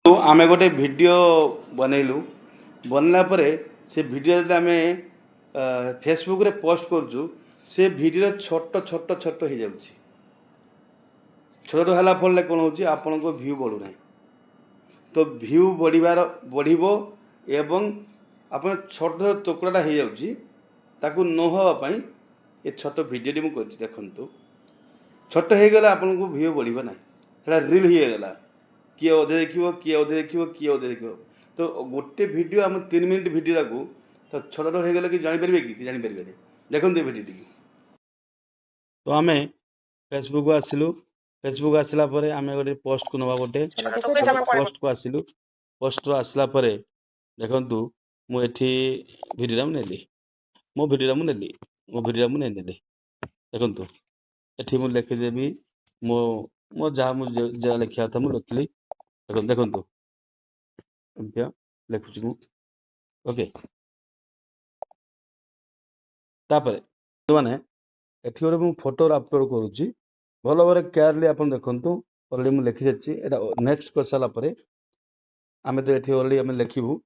आम गोटे भिडियो बनइलु बनला परे से भिडियो जब आम फेसबुक रे पोस्ट करूँ से भिडियो छोट छोट छोट हो जाऊँगी छोट है फल कौन हो आपण को व्यू बढ़ुना तो व्यू बढ़ार बढ़ो एवं आप छोट टुकड़ा हो जाऊँगी ताकू न होगापाई ये छोट भिडियो मुझे देखु छोट हो गला आपन को व्यू बढ़ ना रिल होगला किए अधे देखो किए अधे देखो किए अधे देख तो गोटे भिडियो आम 3 मिनिट भिडियो को तो छोट हो गला कि जापर कि जापर देखो ये भिडियो तो आम फेसबुक आसलु फेसबुक आसला आम गोटे पोस्ट को नवा गोटे पोस्ट को आसलु पोस्ट आसला देखु मुझे भिडियो नेली मो भिडियो नेली मो भिडियो मुझे नेली देखु ये मुझे लिखिदेवी मो मो जहाँ लिखा था मुझे लिखिली देखो एमती लिखुची ओके तापर मैंने एटी गोटे मुझे फोटो अपलोड करुच्ची भल भाव केयरली आप देखु अलरेडी मुझे लिखी सारी नेक्स्ट कर सारापर आम तो ये अलरेडी आम लिखू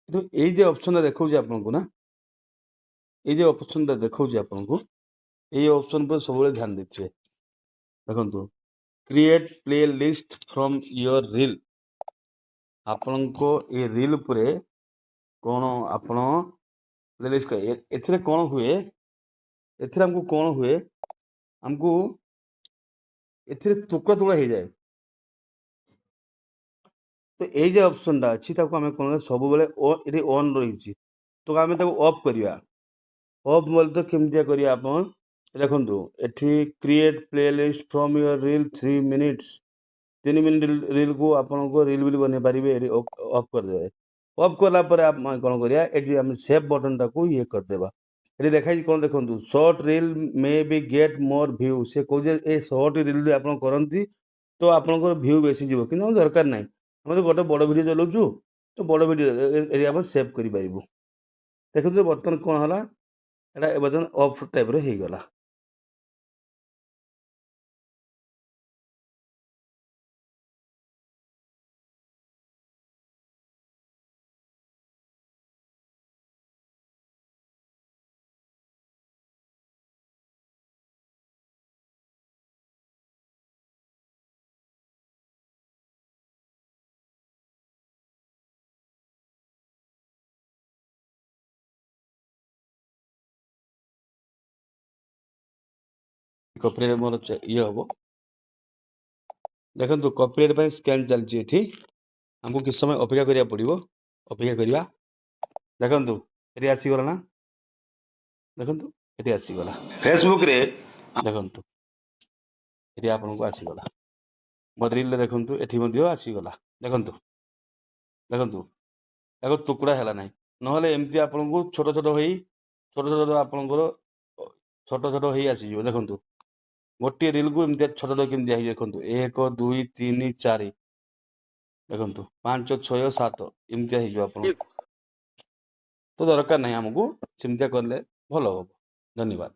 ये ऑप्शन देखा आपन को ना ये ऑप्शन देखा आपन को ये ऑप्शन पर सब ध्यान देते देखु create play list from your reel आपण को ये रील पर कौन आपण प्ले लिस्ट एथरे कौन हुए एथरे हमको कौन हुए हमको एथरे टुकड़ा टुकड़ा हो जाए तो ये जो ऑप्शन टा अच्छी आम कौन सब ये ऑन रही तो आम ऑफ करवा ऑफ बोल तो केमती करिया आप देखु ये create play list from your reel 3 minutes 3 minute reel को आपन को रील भी बन पारे ऑफ करदे ऑफ कलापर आप कौन करें सेव बटन टाक ये करदेवा ये लिखाई कौन देखो short reel may be get more view से कहे ये शॉर्ट रील आप करती तो आपंकर व्यू बेसी जीव कि दरकार ना आम तो गोटे बड़ भिडियो चलाऊँ तो बड़ भिडियो आप सेव कर देखते बर्तमान कौन है यहाँ बर्तमान ऑफ टाइप रहीगला कॉपीराइट मोर ये हम देखो कॉपीराइट स्कैन चलती हमको किस समय अपेक्षा करा पड़ो अपेक्षा करवा देखु ये आसीगला ना देखु ये आसीगला फेसबुक रे देखु ये आपन को आसीगला मोर रील देखु ये आसीगला देखु देखु देखो टुकड़ा है ना ना एमती आपन को छोट छोट हो छोट छोट आपंकर छोट छोट हो आसीज देखु गोटे रील को एमती छोट छोट केमती देखु 1 2 3 4 देखु 5 6 7 एमती आप तो दरकार नहीं आमको सेमती कले भल हम धन्यवाद।